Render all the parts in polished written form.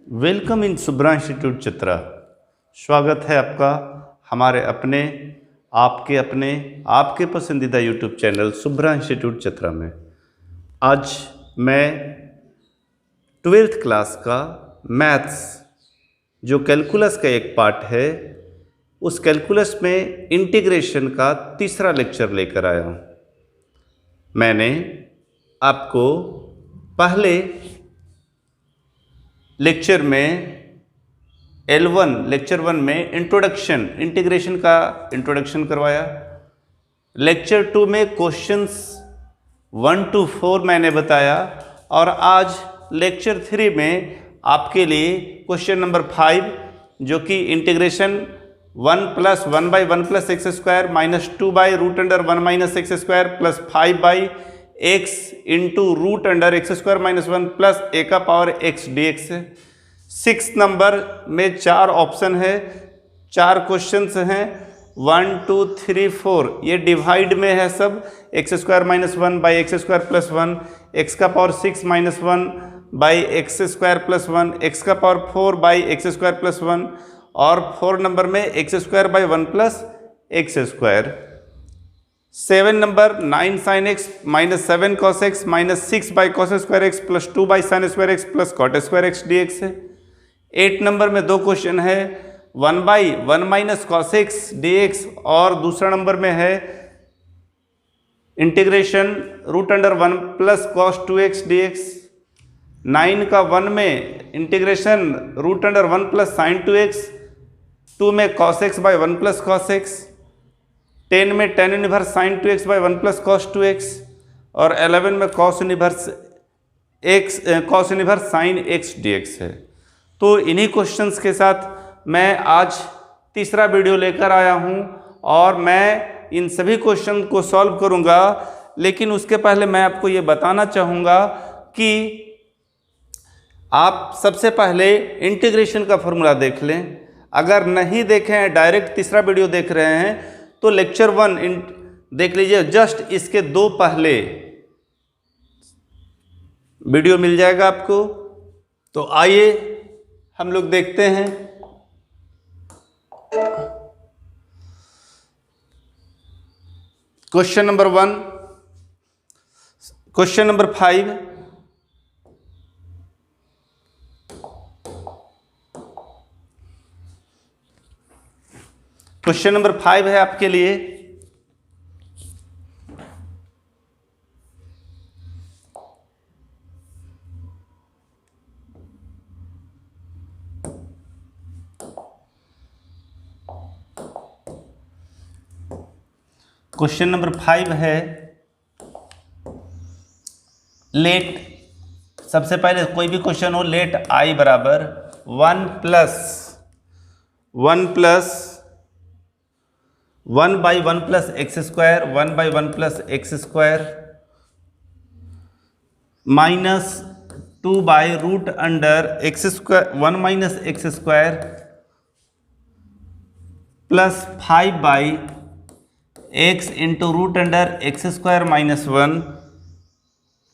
Welcome in Shubhra institute Chitra. स्वागत है आपका हमारे अपने आपके पसंदीदा YouTube channel Shubhra institute Chitra में। आज मैं 12th क्लास का मैथ्स जो कैलकुलस का एक पार्ट है, उस कैलकुलस में इंटीग्रेशन का तीसरा लेक्चर लेकर आया हूँ। मैंने आपको पहले लेक्चर वन में इंटीग्रेशन का इंट्रोडक्शन करवाया। लेक्चर 2 में क्वेश्चंस 1 to 4 मैंने बताया, और आज लेक्चर 3 में आपके लिए क्वेश्चन नंबर 5 जो कि integration 1 + 1/1 + x² - 2/√1 - x² + 5/x × √x² - 1 + a⁴x dx है। 6 नंबर में 4 ऑप्शन है, 4 क्वेश्चंस हैं, 1 2 3 4। ये डिवाइड में है सब, x² - 1/x² + 1, x⁴ 1/x² + 1, x⁴ + 1, और 4 नंबर में x² / 1 + x²। 7 number 9 sin x - 7 cos x - 6/cos² x + 2/sin² x + cot² x dx है। 8 नंबर में 2 क्वेश्चन है, 1/1 - cos x dx, और दूसरा नंबर में है इंटीग्रेशन √1 + cos 2x dx। 9 का 1 में इंटीग्रेशन √1 + sin 2x, 2 में cos x / 1 + cos x, 10 में tan 1 sin 2x / 1 + cos 2x, और 11 में cos 1 sin x dx है। तो इन्हीं क्वेश्चंस के साथ मैं आज तीसरा वीडियो लेकर आया हूं, और मैं इन सभी क्वेश्चन को सॉल्व करूंगा। लेकिन उसके पहले मैं आपको ये बताना चाहूँगा कि आप सबसे पहले इंटीग्रेशन का फॉर्मूला देख लें। अगर नहीं देखें हैं, डायरेक्ट तीसरा वीडियो देख रहे हैं, तो लेक्चर 1 देख लीजिए, जस्ट इसके 2 पहले वीडियो मिल जाएगा आपको। तो आइए हम लोग देखते हैं। Question number 1, question number 5, question number 5 है आपके लिए। क्वेश्चन नंबर 5 है, लेट, सबसे पहले कोई भी क्वेश्चन हो, late I = 1 + 1/1 + x², 1/1 + x² -2/√1 - x² + 5/x × √x² - 1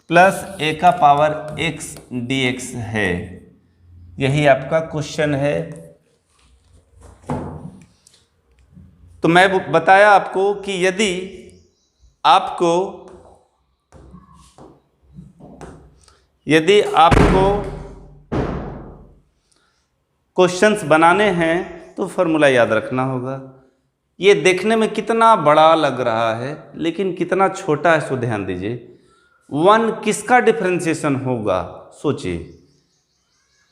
+ a⁴x dx है। यही आपका क्वेश्चन है। तो मैं बताया आपको कि यदि आपको क्वेश्चंस बनाने हैं तो फॉर्मूला याद रखना होगा। ये देखने में कितना बड़ा लग रहा है, लेकिन कितना छोटा है, सो ध्यान दीजिए। 1 किसका डिफरेंशिएशन होगा, सोचिए।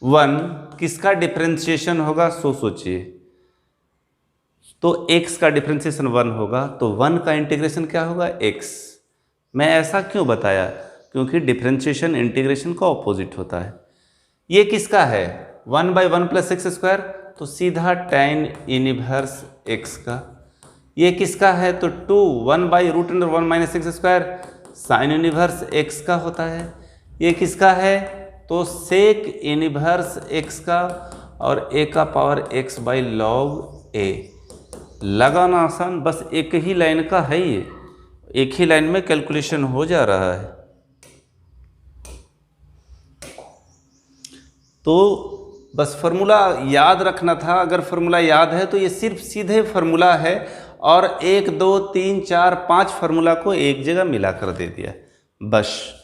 1 किसका डिफरेंशिएशन होगा, सो सोचिए। तो x का डिफरेंशिएशन 1 होगा, तो 1 का इंटीग्रेशन क्या होगा, x। मैं ऐसा क्यों बताया, क्योंकि डिफरेंशिएशन इंटीग्रेशन का ऑपोजिट होता है। ये किसका है, 1/1 + x², तो सीधा tan 1 x का। ये किसका है, तो 2 1/√1 - x² sin 1 x का होता है। ये किसका है, तो sec 1 x का, और a⁴x log a। लगाना आसान, बस एक ही लाइन का है, ये एक ही लाइन में कैलकुलेशन हो जा रहा है। तो बस फार्मूला याद रखना था। अगर फार्मूला याद है तो ये सिर्फ सीधे फार्मूला है और 1 2 3 4 5 फार्मूला को एक जगह मिला कर दे दिया बस।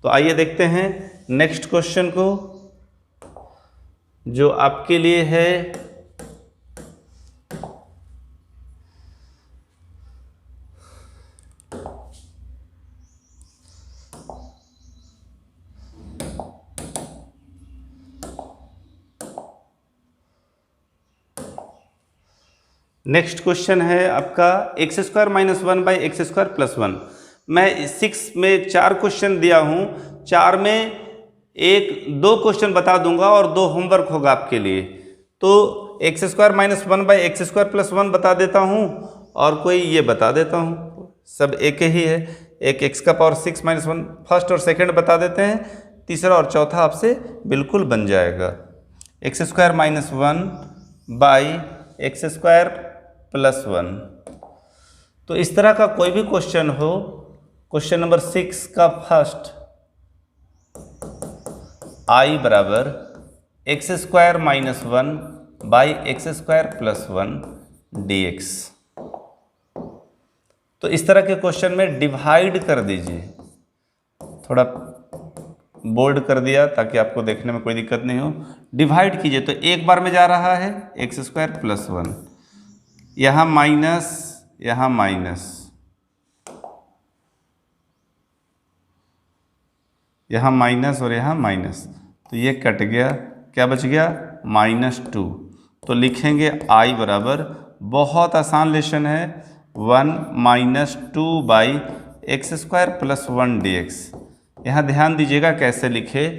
तो आइए देखते हैं नेक्स्ट क्वेश्चन को, जो आपके लिए है नेक्स्ट क्वेश्चन है आपका x square minus 1 by x square plus 1। मैं 6 में 4 क्वेश्चन दिया हूँ, 4 में 1-2 क्वेश्चन बता दूंगा और 2 होमवर्क होगा आपके लिए। तो x square minus 1 by x square plus 1 बता देता हूँ और कोई ये बता देता हूँ, सब एक ही है। एक एक्स का पावर 6 माइनस 1 फर्स्ट और सेकेंड बता देते हैं, तीसरा और चौथा आपसे बिल्कुल बन जाएगा। X square minus 1 by x square plus 1। तो इस तरह का कोई भी क्वेश्चन हो, क्वेश्चन नंबर 6 का फर्स्ट आई बराबर x square minus 1 by x square plus 1 dx। तो इस तरह के क्वेश्चन में डिवाइड कर दीजिए, थोड़ा बोल्ड कर दिया ताकि आपको देखने में कोई दिक्कत नहीं हो। डिवाइड कीजिए तो एक बार में जा रहा है एक्स स्क्वायर प्लस 1, यहाँ माइनस, यहाँ माइनस, यहाँ माइनस और यहाँ माइनस, तो ये कट गया, क्या बच गया -2। तो लिखेंगे आई बराबर, बहुत आसान लेशन है, 1 - 2 by x square plus 1 dx। यहाँ ध्यान दीजिएगा कैसे लिखे,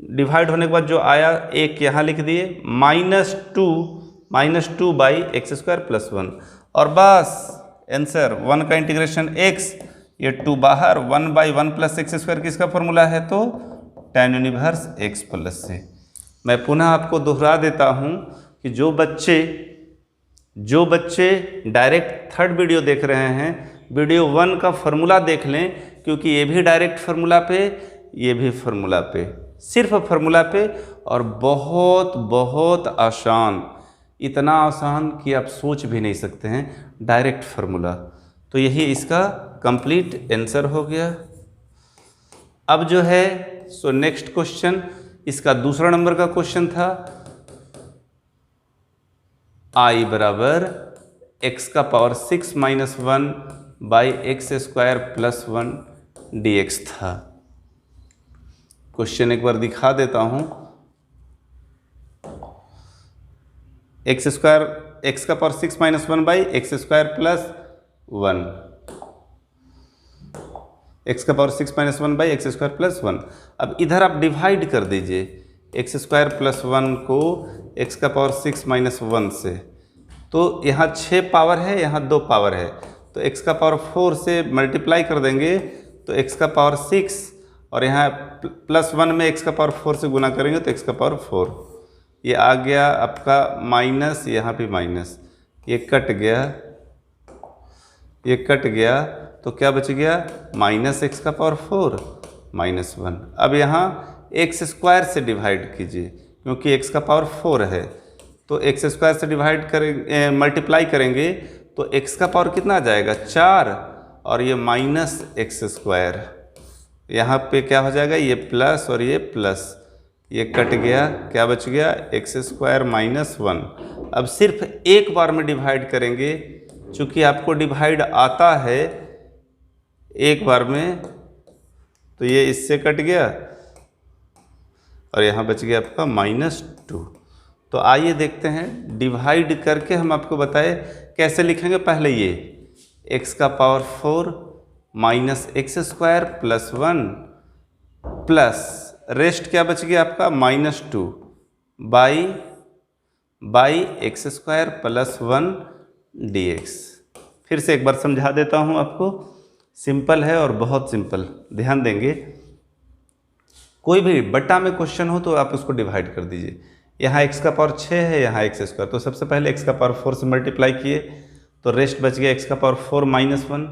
डिवाइड होने के बाद जो आया एक यहाँ लिख दिए, -2 बाई एक्स स्क्वायर प्लस 1 और बस आंसर 1 का इंटीग्रेशन x, ये 2 बाहर, 1 बाई 1 प्लस एक्स स्क्वायर किसका फॉर्मूला है, तो tan इनवर्स x प्लस से। मैं पुनः आपको दोहरा देता हूँ कि जो बच्चे डायरेक्ट थर्ड वीडियो देख रहे हैं, वीडियो 1 का फॉर्मूला देख लें, क्योंकि ये भी डायरेक्ट फार्मूला पे, ये भी फार्मूला पे, सिर्फ फार्मूला पे, और बहुत बहुत आसान, इतना आसान कि आप सोच भी नहीं सकते हैं, डायरेक्ट फार्मूला। तो यही इसका कंप्लीट आंसर हो गया। अब जो है सो नेक्स्ट क्वेश्चन, इसका दूसरा नंबर का क्वेश्चन था, आई बराबर एक्स का power 6 minus 1 by x square plus 1 dx था। क्वेश्चन एक बार दिखा देता हूं, एक्स स्क्वायर, एक्स का power 6 minus 1 by x square plus 1, x का power 6 minus 1 by x square plus 1। अब इधर आप डिवाइड कर दीजिए एक्स स्क्वायर प्लस 1 को एक्स का पावर 6 माइनस 1 से, तो यहाँ 6 पावर है, यहाँ 2 पावर है, तो x का पावर 4 से मल्टीप्लाई कर देंगे तो x का पावर 6, और यहाँ प्लस 1 में x का पावर 4 से गुना करेंगे तो x का पावर 4। ये आ गया आपका माइनस, यहाँ भी माइनस, ये कट गया, ये कट गया, तो क्या बच गया माइनस एक्स का पावर 4 माइनस 1। अब यहाँ एक्स स्क्वायर से डिवाइड कीजिए, क्योंकि x का पावर 4 है, तो एक्स स्क्वायर से डिवाइड करेंगे, मल्टीप्लाई करेंगे तो x का पावर कितना आ जाएगा 4, और ये माइनस एक्स स्क्वायर, यहाँ पे क्या हो जाएगा, ये प्लस और ये प्लस, ये कट गया, क्या बच गया एक्स स्क्वायर माइनस 1। अब सिर्फ एक बार में डिवाइड करेंगे, चूँकि आपको डिवाइड आता है एक बार में, तो ये इससे कट गया और यहाँ बच गया आपका -2। तो आइए देखते हैं डिवाइड करके हम आपको बताए कैसे लिखेंगे। पहले ये x का power 4 minus x square plus 1 plus rest क्या बच गया आपका -2 by x square plus 1 dx। फिर से एक बार समझा देता हूँ आपको, सिंपल है और बहुत सिंपल, ध्यान देंगे। कोई भी बट्टा में क्वेश्चन हो तो आप उसको डिवाइड कर दीजिए। यहाँ x का पावर 6 है, यहाँ एक्स स्क्वायर, तो सबसे पहले x का पावर 4 से मल्टीप्लाई किए तो रेस्ट बच गया x का पावर 4 माइनस 1,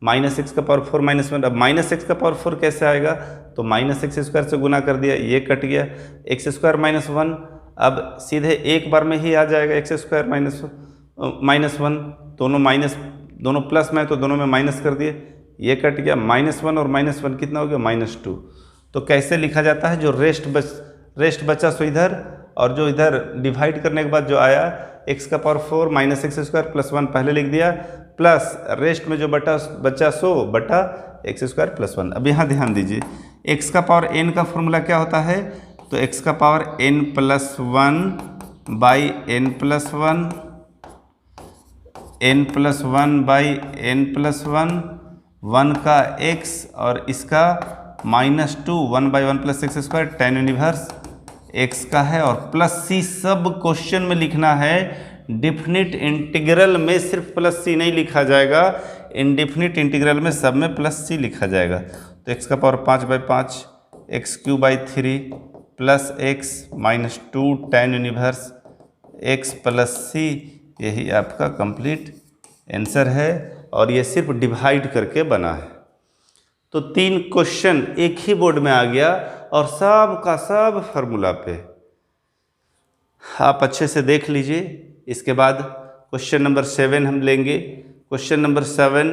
माइनस एक्स का पावर 4 माइनस 1। अब माइनस एक्स का पावर 4 कैसे आएगा, तो माइनस एक्स स्क्वायर से गुना कर दिया, ये कट गया, एक्स स्क्वायर माइनस 1, अब सीधे एक बार में ही आ जाएगा एक्स स्क्वायर माइनस वन, दोनों प्लस में है तो दोनों में माइनस कर दिए, ये कट गया, -1 और -1 कितना हो गया -2। तो कैसे लिखा जाता है, जो रेस्ट बचा सो इधर, और जो इधर डिवाइड करने के बाद जो आया x⁴ minus x square plus 1 पहले लिख दिया, प्लस रेस्ट में जो बचा सो बटा x² + 1। अब यहाँ ध्यान दीजिए, x⁴n का फॉर्मूला क्या होता है, तो x⁴n + 1 by n + 1, n + 1 by n + 1, 1 का x और इसका -2, 1/1 + x² tan इनवर्स x का है, और प्लस c सब क्वेश्चन में लिखना है। डिफिनिट इंटीग्रल में सिर्फ +c नहीं लिखा जाएगा, इनडिफिनिट इंटीग्रल में सब में +c लिखा जाएगा। तो x⁴ 5/5 x³ plus x -2 tan inverse x + c, यही आपका कंप्लीट आंसर है, और ये सिर्फ डिवाइड करके बना है। तो 3 क्वेश्चन एक ही बोर्ड में आ गया, और सब का सब फार्मूला पे। आप अच्छे से देख लीजिए। इसके बाद क्वेश्चन नंबर 7 हम लेंगे। क्वेश्चन नंबर 7,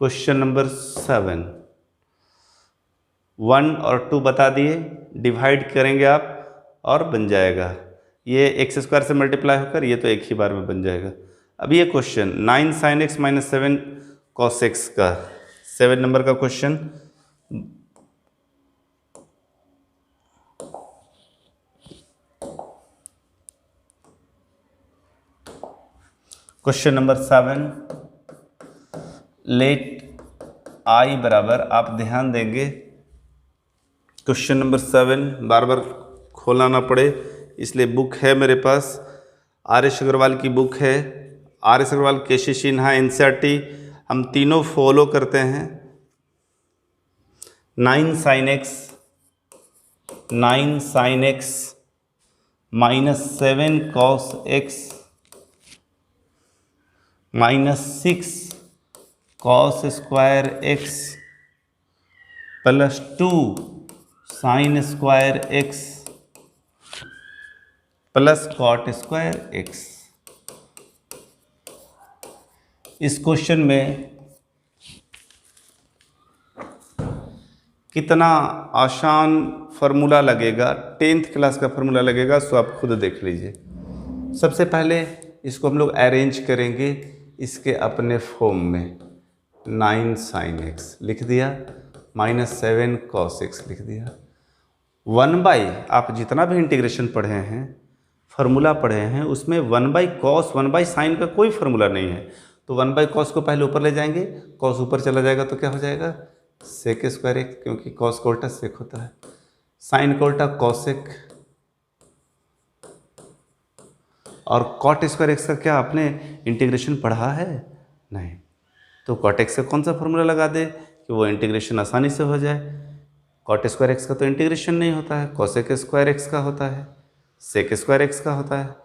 क्वेश्चन नंबर 7 1 और 2 बता दिए, डिवाइड करेंगे आप और बन जाएगा। ये x² से मल्टीप्लाई होकर ये तो एक ही बार में बन जाएगा। अब ये question 9 sin x - 7 cos x का 7 नंबर का question. Question number 7, let i बराबर, आप ध्यान देंगे क्वेश्चन नंबर 7 बार बार खोलना ना पड़े, इसलिए बुक है मेरे पास, आर.एस. अग्रवाल की बुक है, R S. Agarwal, K C. Sinha, NCERT, हम तीनों फॉलो करते हैं। 9 sin x -7 cos x -6 cos² x + 2 sin² x + cot² x। इस क्वेश्चन में कितना आसान फार्मूला लगेगा, 10th क्लास का फार्मूला लगेगा, सो आप खुद देख लीजिए। सबसे पहले इसको हम लोग अरेंज करेंगे इसके अपने फॉर्म में। 9 sin x लिख दिया, -7 cos x लिख दिया, 1/, आप जितना भी इंटीग्रेशन पढ़े हैं, फार्मूला पढ़े हैं, उसमें 1/cos 1/sin का कोई फार्मूला नहीं है। तो 1/cos को पहले ऊपर ले जाएंगे, cos ऊपर चला जाएगा तो क्या हो जाएगा sec² x, क्योंकि cos का उल्टा sec होता है, sin का उल्टा cosec, और cot² x का क्या आपने इंटीग्रेशन पढ़ा है? नहीं। तो cot x का कौन सा फार्मूला लगा दे कि वो इंटीग्रेशन आसानी से हो जाए। cot² x का तो इंटीग्रेशन नहीं होता है, cosec² x का होता है, sec² x का होता है।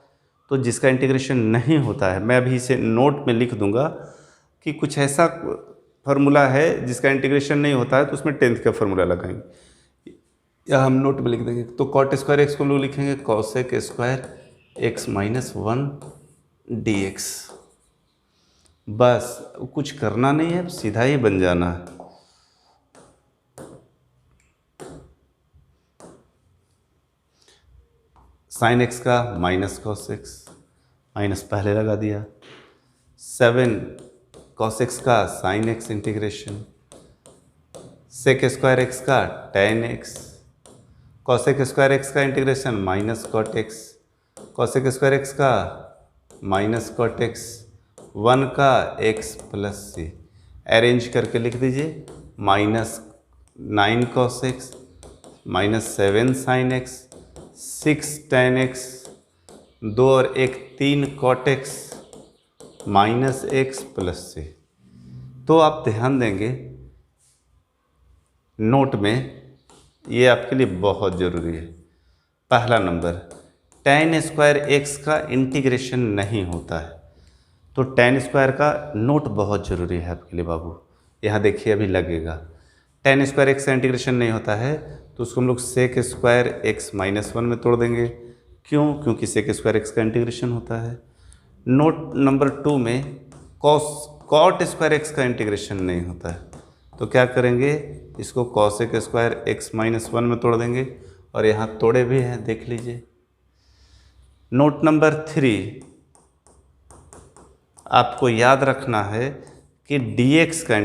तो जिसका इंटीग्रेशन नहीं होता है, मैं अभी इसे नोट में लिख दूंगा कि कुछ ऐसा फार्मूला है जिसका इंटीग्रेशन नहीं होता है, तो उसमें 10th का फार्मूला लगाएंगे, या हम नोट में लिख देंगे। तो cot² x को हम लोग लिखेंगे cosec² x - 1 dx। बस कुछ करना नहीं है, सीधा ही बन जाना है। sin x का -cos x, माइनस पहले लगा दिया, 7 cos x का sin x integration, sec² x का tan x, cosec² x का integration -cot x, cosec² x का -cot x, 1 का x + c, अरेंज करके लिख दीजिए, -9 cos x -7 sin x 6 tan x, 2 और 1 3 cot x -x + c। तो आप ध्यान देंगे नोट में, ये आपके लिए बहुत ज़रूरी है। पहला नंबर, tan² x का इंटीग्रेशन नहीं होता है, तो tan² का नोट बहुत ज़रूरी है आपके लिए बाबू। यहाँ देखिए अभी लगेगा टेन स्क्वायर एक्स का इंटीग्रेशन नहीं होता है तो उसको हम लोग sec square x minus one में तोड़ देंगे। क्यों? क्योंकि सेक स्क्वायर एक्स का इंटीग्रेशन होता है। नोट नंबर 2 में कॉट स्क्वायर एक्स का इंटीग्रेशन नहीं होता है तो क्या करेंगे, इसको cosec square x minus one में तोड़ देंगे और यहाँ तोड़े भी हैं, देख लीजिए। नोट नंबर 3, आपको याद रखना है कि dx का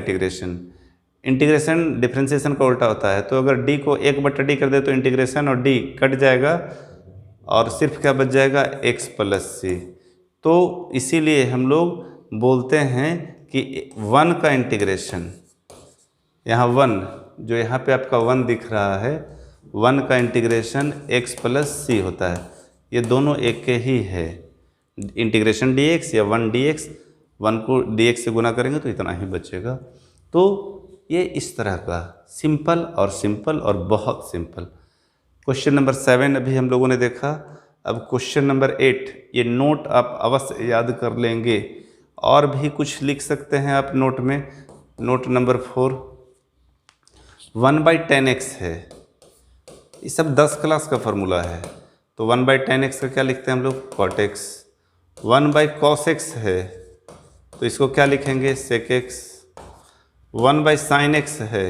इंटीग्रेशन डिफ्रेंसिएशन का उल्टा होता है। तो अगर d को 1/d कर दे तो इंटीग्रेशन और d कट जाएगा और सिर्फ क्या बच जाएगा, x प्लस सी। तो इसीलिए हम लोग बोलते हैं कि 1 का इंटीग्रेशन, यहाँ 1 जो यहाँ पे आपका 1 दिख रहा है, 1 का इंटीग्रेशन x प्लस सी होता है। ये दोनों एक के ही है, इंटीग्रेशन dx या 1 dx, 1 को dx से गुना करेंगे तो इतना ही बचेगा। तो ये इस तरह का सिंपल और बहुत सिंपल। क्वेश्चन नंबर 7 अभी हम लोगों ने देखा। अब क्वेश्चन नंबर 8, ये नोट आप अवश्य याद कर लेंगे और भी कुछ लिख सकते हैं आप नोट में। नोट नंबर 4, 1/10x है, ये सब 10 क्लास का फॉर्मूला है। तो 1/10x का क्या लिखते हैं हम लोग, cot x। 1/cos x है तो इसको क्या लिखेंगे, sec x। 1/sin x है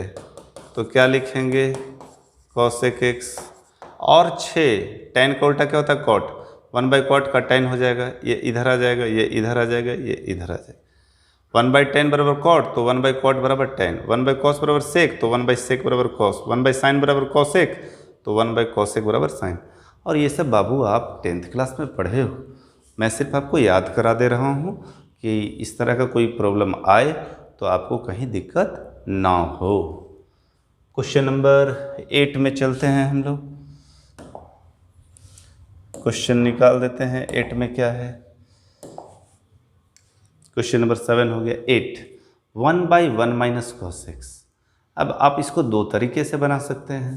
तो क्या लिखेंगे, cosec x। और 6, tan का उल्टा क्या होता है, cot। 1/cot का tan हो जाएगा, ये इधर आ जाएगा, ये इधर आ जाएगा, ये इधर आ जाएगा। 1/10 बराबर cot तो 1/cot बराबर tan। 1/cos बराबर sec तो 1/sec बराबर cos। 1/sin बराबर cosec तो 1/cosec बराबर sin। और ये सब बाबू आप 10th क्लास में पढ़े हो, मैं सिर्फ आपको याद करा दे रहा हूँ कि इस तरह का कोई प्रॉब्लम आए तो आपको कहीं दिक्कत ना हो। क्वेश्चन नंबर 8 में चलते हैं हम लोग, क्वेश्चन निकाल देते हैं 8 में क्या है। क्वेश्चन नंबर 7 हो गया 8, 1/1 माइनस cos x। अब आप इसको दो तरीके से बना सकते हैं,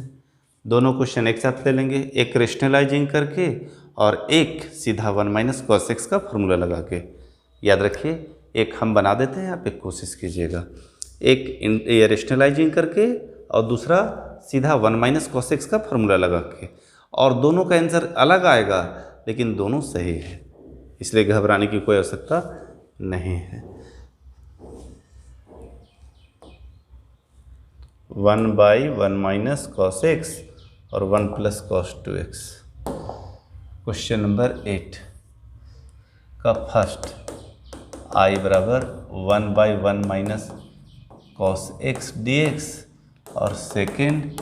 दोनों क्वेश्चन एक साथ ले लेंगे, एक रेशनलाइजिंग करके और एक सीधा 1 माइनस cos x का फॉर्मूला लगा के। याद रखिए, एक हम बना देते हैं, आप एक कोशिश कीजिएगा, एक ये रेशनलाइजिंग करके और दूसरा सीधा 1 माइनस cos x का फॉर्मूला लगा के, और दोनों का आंसर अलग आएगा लेकिन दोनों सही है, इसलिए घबराने की कोई आवश्यकता नहीं है। 1/1 माइनस cos x और 1 plus cos 2x। Question number 8 का फर्स्ट i बराबर 1/1 माइनस cos x dx और सेकेंड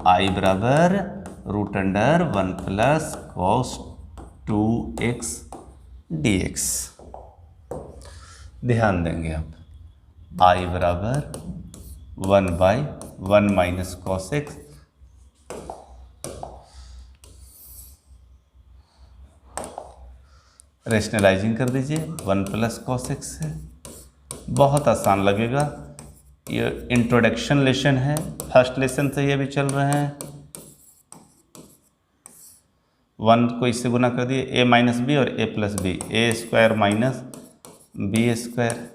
i बराबर √1 प्लस cos 2x dx। ध्यान देंगे आप, i बराबर 1/1 माइनस cos x रेशनलाइजिंग कर दीजिए, 1 प्लस cos x है, बहुत आसान लगेगा। ये इंट्रोडक्शन लेसन है, फर्स्ट लेसन से ये भी चल रहे हैं। 1 को इससे गुना कर दिए, a माइनस बी और a plus b, a square minus b square.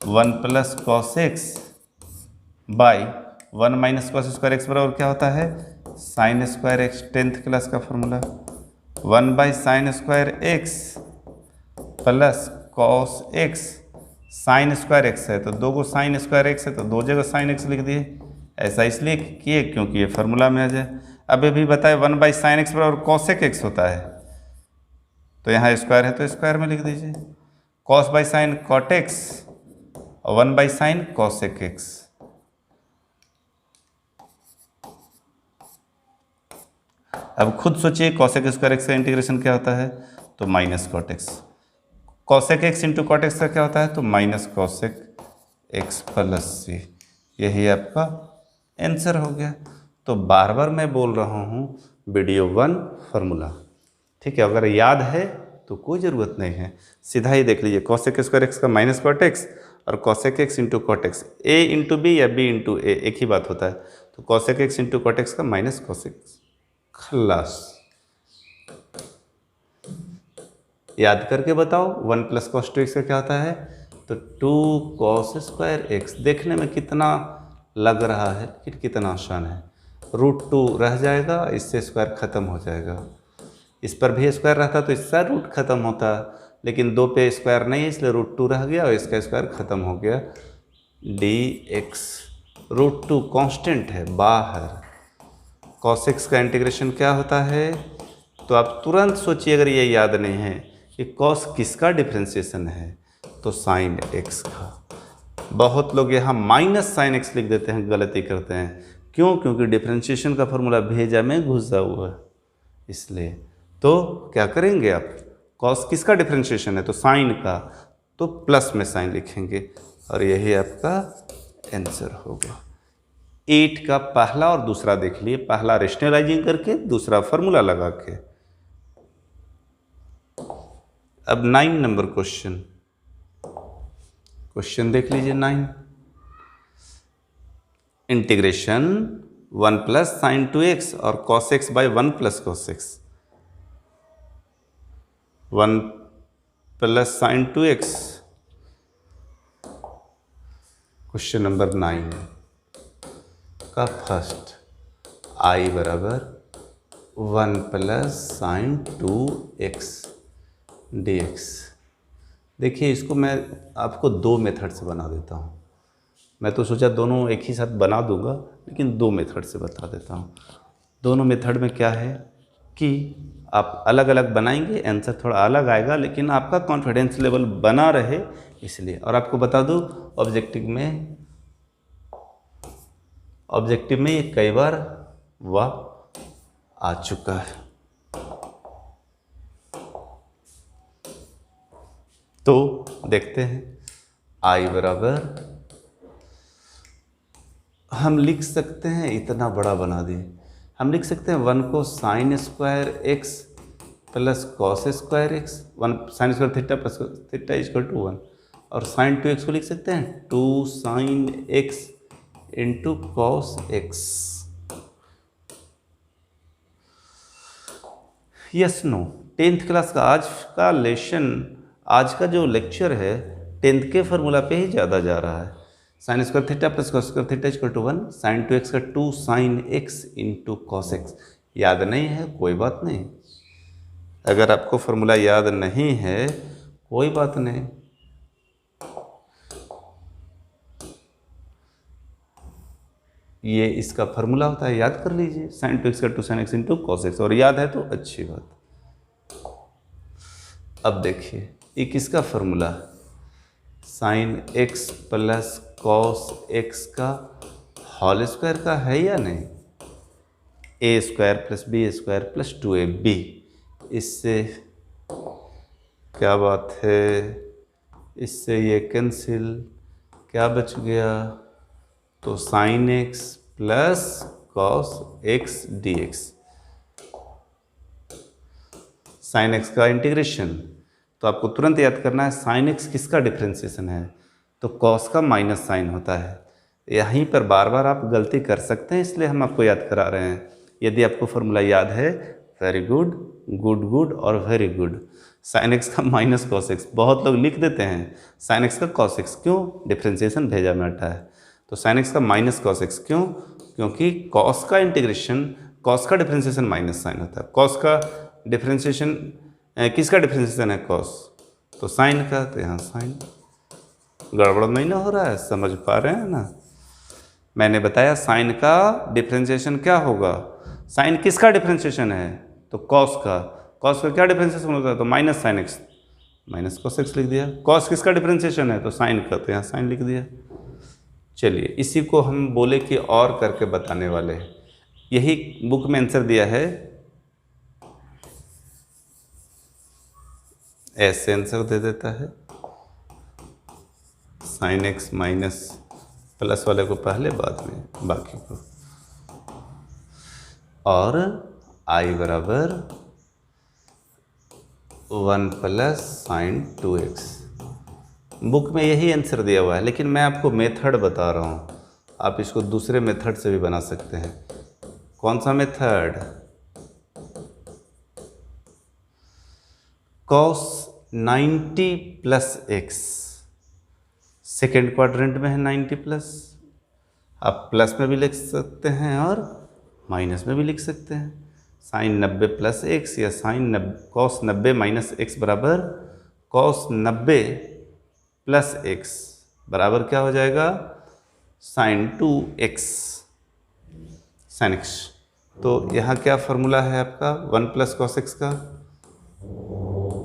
1 plus cos x by 1 minus cos square x बराबर क्या होता है, sine square x, 10th class का formula. 1/sin square x plus cos x, sine square x है तो 2 को sign square x है तो 2 जगह साइन एक्स लिख दिए। ऐसा इसलिए किए क्योंकि ये फार्मूला में आ जाए। अब ये भी बताए 1/sin x बराबर cosec x होता है, तो यहाँ स्क्वायर है तो स्क्वायर में लिख दीजिए। cos/sin cot x और 1/sin cosec x। अब खुद सोचिए cosec स्क्वायर एक्स का इंटीग्रेशन क्या होता है, तो minus cot x। cosec x into cot x का क्या होता है, तो माइनस cosec x प्लस सी। यही आपका आंसर हो गया। तो बार बार मैं बोल रहा हूँ वीडियो 1 फार्मूला, ठीक है, अगर याद है तो कोई ज़रूरत नहीं है, सीधा ही देख लीजिए। cosec स्क्वायर एक्स का माइनस cot x और cosec x into cot x, a into b या b इंटू ए एक ही बात होता है। तो cosec x into cot x का माइनस cosec x, खल्लास। याद करके बताओ 1 प्लस cos 2x का क्या होता है, तो 2 cos स्क्वायर एक्स देखने में कितना लग रहा है लेकिन कितना आसान है। √2 रह जाएगा, इससे स्क्वायर ख़त्म हो जाएगा। इस पर भी स्क्वायर रहता तो इसका रूट ख़त्म होता, लेकिन 2 पे स्क्वायर नहीं है इसलिए √2 रह गया और इसका स्क्वायर ख़त्म हो गया। dx √2 कांस्टेंट है बाहर। cos x का इंटीग्रेशन क्या होता है, तो आप तुरंत सोचिए, अगर ये याद नहीं है कि cos किसका डिफ्रेंशिएशन है, तो sin x का। बहुत लोग यहाँ -sin x लिख देते हैं, गलती करते हैं। क्यों? क्योंकि डिफ्रेंशिएशन का फॉर्मूला भेजा में घुसा हुआ है, इसलिए। तो क्या करेंगे आप, cos किसका डिफ्रेंशिएशन है, तो sin का, तो प्लस में sin लिखेंगे और यही आपका आंसर होगा। 8 का पहला और दूसरा देख लिए, पहला रेशनलाइजिंग करके, दूसरा फार्मूला लगा के। अब 9 नंबर क्वेश्चन देख लीजिए। 9 इंटीग्रेशन 1 + sin 2x और cos x by 1 + cos x, 1 + sin 2x। Question number 9 का फर्स्ट, i बराबर 1 + sin 2x dx। देखिए, इसको मैं आपको 2 मेथड से बना देता हूँ। मैं तो सोचा दोनों एक ही साथ बना दूंगा, लेकिन 2 मेथड से बता देता हूँ। दोनों मेथड में क्या है कि आप अलग अलग बनाएंगे, आंसर थोड़ा अलग आएगा, लेकिन आपका कॉन्फिडेंस लेवल बना रहे इसलिए। और आपको बता दूँ, ऑब्जेक्टिव में ये कई बार वह आ चुका है। तो देखते हैं, i बराबर हम लिख सकते हैं, इतना बड़ा बना दिए, हम लिख सकते हैं 1 को sin square x plus cos square x, 1 sin square theta plus theta equal to 1, और sin 2x को लिख सकते हैं 2 sin x into cos x। Yes no, 10th class का आज का लेसन, आज का जो लेक्चर है 10th के फार्मूला पे ही ज़्यादा जा रहा है। Sine square theta plus cos square theta equal to 1, sin 2x का 2 sin x into cos x। याद नहीं है कोई बात नहीं, अगर आपको फार्मूला याद नहीं है कोई बात नहीं, ये इसका फार्मूला होता है, याद कर लीजिए। sin 2x का 2 sin x into cos x, और याद है तो अच्छी बात। अब देखिए, ये किसका formula, sin x plus cos x का होल स्क्वायर का है या नहीं, a square plus b square plus 2ab। इससे क्या बात है, इससे ये कैंसिल, क्या बच गया, तो sin x plus cos x dx। sin x का इंटीग्रेशन, तो आपको तुरंत याद करना है sin x किसका डिफ्रेंशिएशन है, तो cos का माइनस साइन होता है। यहीं पर बार बार आप गलती कर सकते हैं, इसलिए हम आपको याद करा रहे हैं। यदि आपको फार्मूला याद है, वेरी गुड, गुड गुड और वेरी गुड। sin x का माइनस cos x, बहुत लोग लिख देते हैं sin x का cos x, क्यों, डिफ्रेंशिएशन भेजा में अटा है। तो sin x का माइनस cos x क्यों, क्योंकि cos का इंटीग्रेशन, cos का डिफ्रेंशिएशन माइनस साइन होता है। cos का डिफ्रेंशिएशन किसका डिफ्रेंशिएशन है, cos, तो साइन का, तो यहाँ साइन। गड़बड़ नहीं ना हो रहा है, समझ पा रहे हैं ना। मैंने बताया साइन का डिफ्रेंशिएशन क्या होगा, साइन किसका डिफ्रेंशिएशन है, तो cos का, cos का क्या डिफ्रेंशिएशन होता है, तो minus sine x, minus cos x लिख दिया। cos किसका डिफ्रेंशिएशन है, तो साइन का, तो यहाँ साइन लिख दिया। चलिए, इसी को हम बोले कि और करके बताने वाले हैं, यही बुक में आंसर दिया है, ऐसे आंसर दे देता है, साइन एक्स माइनस प्लस वाले को पहले, बाद में बाकी को, और i बराबर 1 + sin 2x। बुक में यही आंसर दिया हुआ है, लेकिन मैं आपको मेथड बता रहा हूँ, आप इसको दूसरे मेथड से भी बना सकते हैं। कौन सा method, cos 90 + x second quadrant में है 90 प्लस। आप प्लस में भी लिख सकते हैं और माइनस में भी लिख सकते हैं। साइन 90 प्लस एक्स या साइन कॉस 90 माइनस एक्स बराबर कॉस 90 प्लस एक्स बराबर क्या हो जाएगा, साइन 2x साइन एक्स। तो यहाँ क्या फॉर्मूला है आपका 1 प्लस कॉस एक्स का,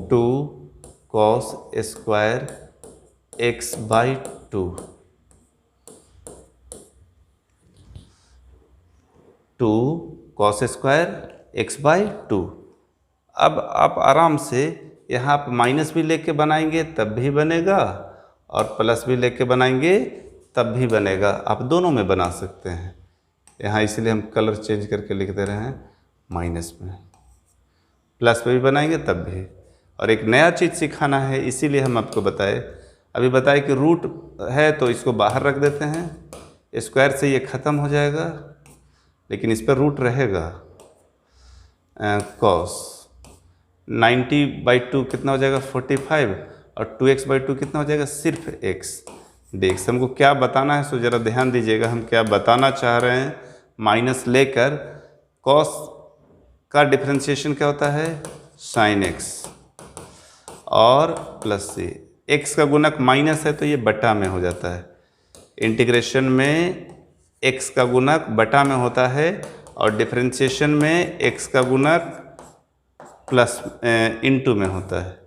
2 cos square x by 2, 2 cos square x by 2। अब आप आराम से यहाँ आप माइनस भी लेके बनाएंगे तब भी बनेगा और प्लस भी लेके बनाएंगे तब भी बनेगा, आप दोनों में बना सकते हैं। यहाँ इसलिए हम कलर चेंज करके लिख दे रहे हैं माइनस में, प्लस में भी बनाएंगे तब भी। और एक नया चीज़ सिखाना है इसीलिए हम आपको बताए, अभी बताए कि रूट है तो इसको बाहर रख देते हैं, स्क्वायर से ये ख़त्म हो जाएगा लेकिन इस पर रूट रहेगा। कॉस 90/2 कितना हो जाएगा 45 और 2x/2 कितना हो जाएगा सिर्फ x dx। हमको क्या बताना है सो ज़रा ध्यान दीजिएगा, हम क्या बताना चाह रहे हैं। माइनस लेकर कॉस का डिफरेंशिएशन क्या होता है साइन x और प्लस से x का गुणक माइनस है तो ये बटा में हो जाता है। इंटीग्रेशन में x का गुणक बटा में होता है और डिफरेंशिएशन में x का गुणक प्लस इनटू में होता है।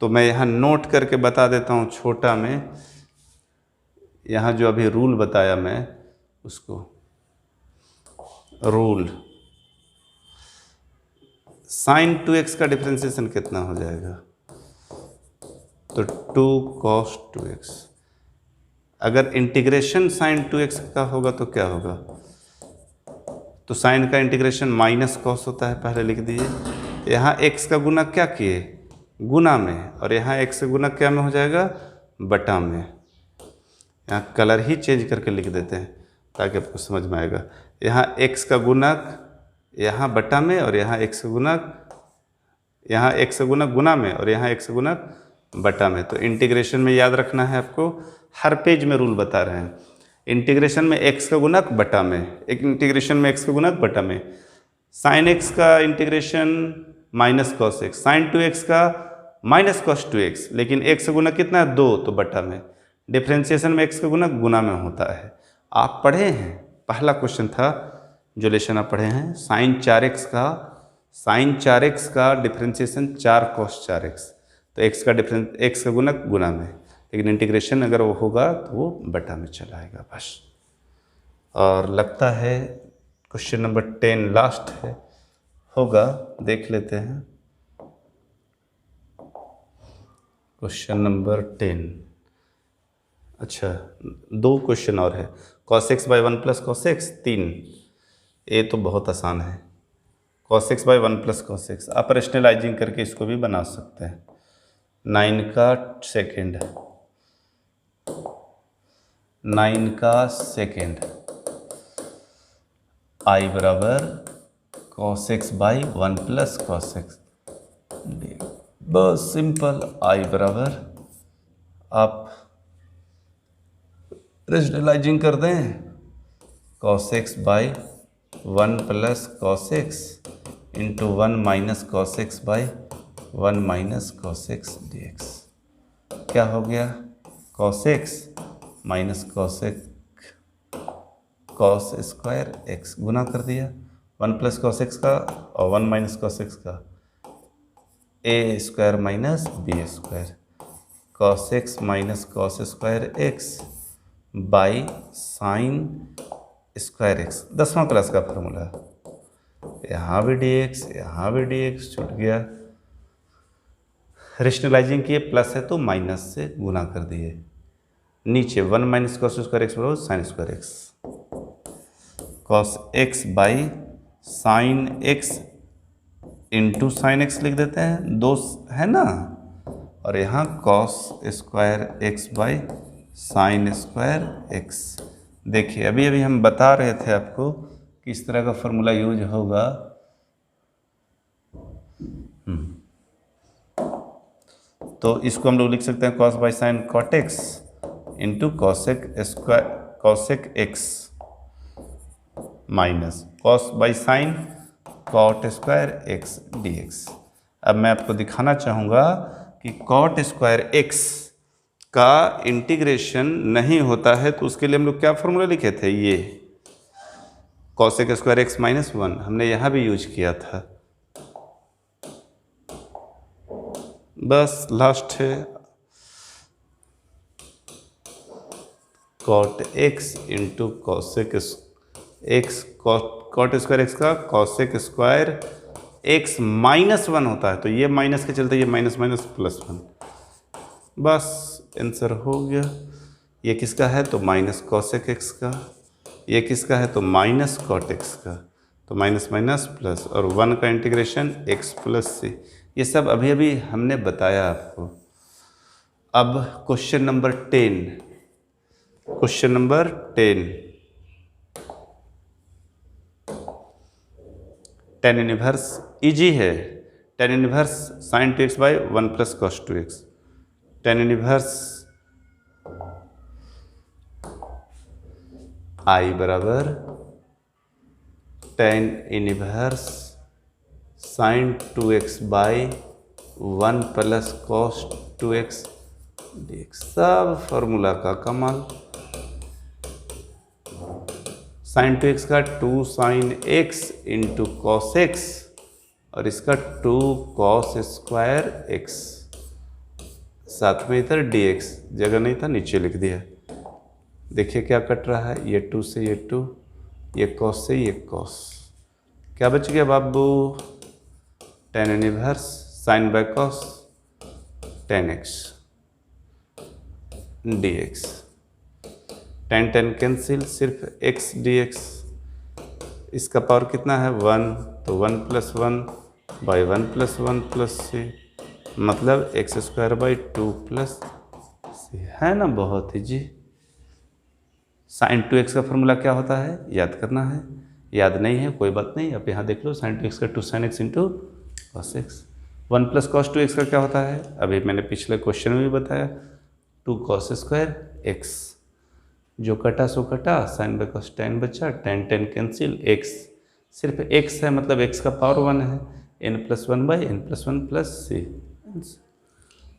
तो मैं यहाँ नोट करके बता देता हूँ छोटा में, यहाँ जो अभी रूल बताया मैं उसको, रूल साइन 2x का डिफरेंशिएशन कितना हो जाएगा तो 2 cos 2x। अगर इंटीग्रेशन साइन 2x का होगा तो क्या होगा, तो साइन का इंटीग्रेशन माइनस कॉस होता है, पहले लिख दीजिए। यहाँ x का गुणक क्या किए गुना में और यहाँ x का गुणक क्या में हो जाएगा बटा में। यहाँ कलर ही चेंज करके लिख देते हैं ताकि आपको समझ में आएगा। यहाँ x का गुणक यहाँ बटा में और यहाँ x का गुणक, यहाँ x का गुणक गुना में और यहाँ x का गुणक बटा में। तो इंटीग्रेशन में याद रखना है आपको, हर पेज में रूल बता रहे हैं। इंटीग्रेशन में x का गुणक बटा में, एक इंटीग्रेशन में x का गुणक बटा में, साइन x का integration minus cos x, sine 2x का माइनस कॉस 2x, लेकिन x का गुणक कितना है 2 तो बटा में। डिफरेंशिएशन में x का गुणक गुना में होता है। आप पढ़े हैं, पहला क्वेश्चन था जो लेशन आप पढ़े हैं, साइन 4x का डिफरेंशिएशन 4 कॉस 4x, तो x का गुणक गुना में, लेकिन इंटीग्रेशन अगर वो होगा तो वो बटा में चला आएगा बस। और लगता है क्वेश्चन नंबर 10 लास्ट है, होगा देख लेते हैं। क्वेश्चन नंबर 10, अच्छा 2 क्वेश्चन और है। cos x by 1 plus cos x 3, ये तो बहुत आसान है। cos x by 1 plus cos x आप रेशनलाइजिंग करके इसको भी बना सकते हैं। 9 का सेकेंड, 9 का सेकेंड i बराबर cos x by 1 plus cos x, बस सिंपल। i बराबर आप रेशनलाइजिंग कर दें cos x by 1 plus cos x into 1 minus cos x by 1 minus cos x d x. क्या हो गया cos x minus cos square x, गुना कर दिया 1 प्लस कॉस एक्स का और 1 माइनस कॉस एक्स का, a square minus b square, cos x minus cos square x by sine square x, 10वां क्लास का फॉर्मूला। यहाँ भी dx, यहाँ भी dx छूट गया। रेशनलाइजिंग किए, प्लस है तो माइनस से गुना कर दिए। नीचे 1 माइनस कॉस स्क्वायर एक्स बराबर sign square x, cos x by sine x into sine x लिख देते हैं, 2 है ना, और यहाँ cos square x by sine square x. देखिए अभी अभी हम बता रहे थे आपको किस तरह का फॉर्मूला यूज होगा। तो इसको हम लोग लिख सकते हैं cos by sine cot x into cosec x minus cos by sine cot square x d x. अब मैं आपको दिखाना चाहूँगा कि कॉट स्क्वायर एक्स का इंटीग्रेशन नहीं होता है, तो उसके लिए हम लोग क्या फॉर्मूला लिखे थे, ये कॉसेक स्क्वायर एक्स माइनस 1 हमने यहाँ भी यूज किया था। बस लास्ट है cot x into cosec x, cot square x का कॉसेक स्क्वायर एक्स माइनस 1 होता है, तो ये माइनस के चलते ये माइनस माइनस प्लस 1। बस आंसर हो गया। ये किसका है, तो माइनस कॉसेक एक्स का, ये किसका है, तो माइनस कॉट एक्स का, तो माइनस माइनस प्लस, और 1 का इंटीग्रेशन एक्स प्लस सी। ये सब अभी अभी हमने बताया आपको। अब question number 10, question number 10, tan inverse easy है। Tan inverse sine 2x by 1 plus cos 2x, tan inverse I बराबर tan inverse sine 2x by 1 plus cos 2x dx। सब फॉर्मूला का कमाल। साइन 2x का 2 sine x into cos x, और इसका 2 cos square x, साथ में इधर dx, जगह नहीं था नीचे लिख दिया। देखिए क्या कट रहा है, ये 2 से ये 2, ये कॉस से ये कॉस, क्या बच गया बाबू, tan inverse sine by cos 10x dx, tan tan cancel, सिर्फ x dx, इसका पावर कितना है 1, तो 1 plus 1 by 1 plus 1 plus c, मतलब x square by 2 plus c. है ना बहुत ही जी। साइन 2x का फॉर्मूला क्या होता है, याद करना है, याद नहीं है कोई बात नहीं, आप यहाँ देख लो, साइन 2x का 2 sine x into cos x. 1 plus cos 2x का क्या होता है, अभी मैंने पिछले क्वेश्चन में भी बताया, 2 कॉस स्क्वायर एक्स, जो कटा सो कटा, साइन बाय कॉस टेन बचा, टेन टेन कैंसिल, एक्स सिर्फ एक्स है, मतलब एक्स का पावर 1 है, n plus 1 by n plus 1 plus c.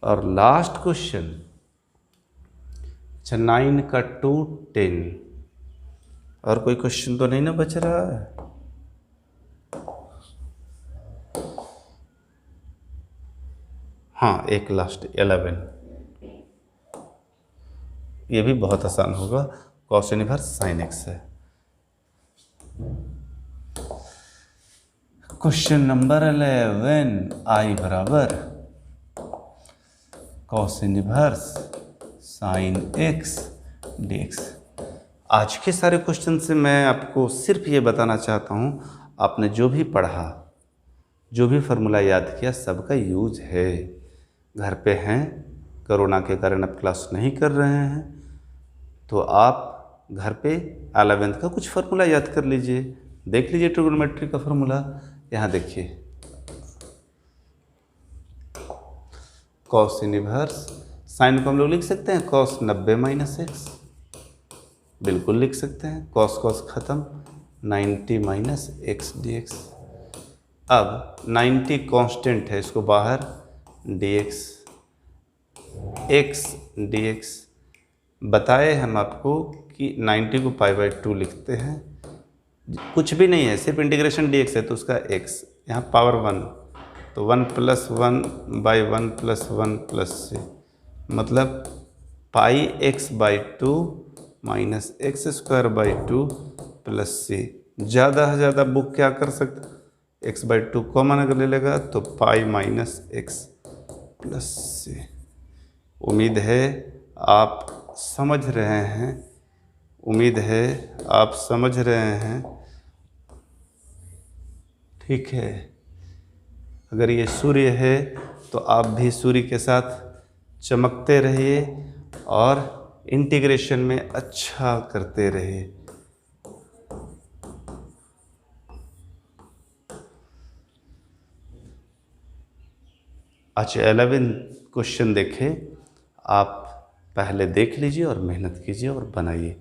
और लास्ट क्वेश्चन, अच्छा 9 का 2 10, और कोई क्वेश्चन तो नहीं ना बच रहा है, हाँ एक लास्ट 11, ये भी बहुत आसान होगा, कॉस इनवर्स साइन एक्स है। क्वेश्चन नंबर 11, आई बराबर cos inverse sine x dx। आज के सारे क्वेश्चन से मैं आपको सिर्फ ये बताना चाहता हूँ, आपने जो भी पढ़ा, जो भी फार्मूला याद किया, सबका यूज है। घर पे हैं, कोरोना के कारण आप क्लास नहीं कर रहे हैं, तो आप घर पे 11th का कुछ फार्मूला याद कर लीजिए, देख लीजिए ट्रिग्नोमेट्री का फार्मूला। यहाँ देखिए, कॉस इनवर्स साइन को हम लोग लिख सकते हैं कॉस 90 माइनस एक्स, बिल्कुल लिख सकते हैं, कॉस कॉस खत्म, 90 माइनस एक्स डी एक्स। अब 90 कांस्टेंट है, इसको बाहर dx, x dx। बताए हम आपको कि 90 को पाई बाई 2 लिखते हैं, कुछ भी नहीं है, सिर्फ इंटीग्रेशन dx है, तो उसका x, यहाँ पावर 1, तो 1 plus 1 by 1 plus 1 plus c, मतलब pi x by 2 minus x square by 2 plus c. ज़्यादा से ज़्यादा बुक क्या कर सकते, x बाई 2 कॉमन अगर ले लेगा तो पाई माइनस एक्स प्लस सी। उम्मीद है आप समझ रहे हैं, उम्मीद है आप समझ रहे हैं, ठीक है। अगर ये सूर्य है तो आप भी सूर्य के साथ चमकते रहिए और इंटीग्रेशन में अच्छा करते रहिए। अच्छा 11 क्वेश्चन देखें आप, पहले देख लीजिए और मेहनत कीजिए और बनाइए,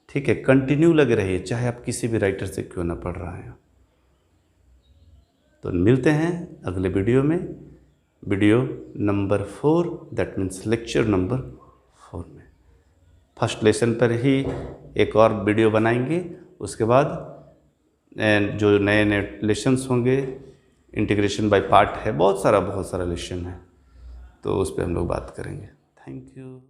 ठीक है। कंटिन्यू लगे रहिए, चाहे आप किसी भी राइटर से क्यों ना पढ़ रहे हैं। तो मिलते हैं अगले वीडियो में, video number 4, that means lecture number 4 में। फर्स्ट लेसन पर ही एक और वीडियो बनाएंगे, उसके बाद जो नए नए लेसन्स होंगे, इंटीग्रेशन बाय पार्ट है, बहुत सारा लेसन है, तो उस पर हम लोग बात करेंगे। Thank you.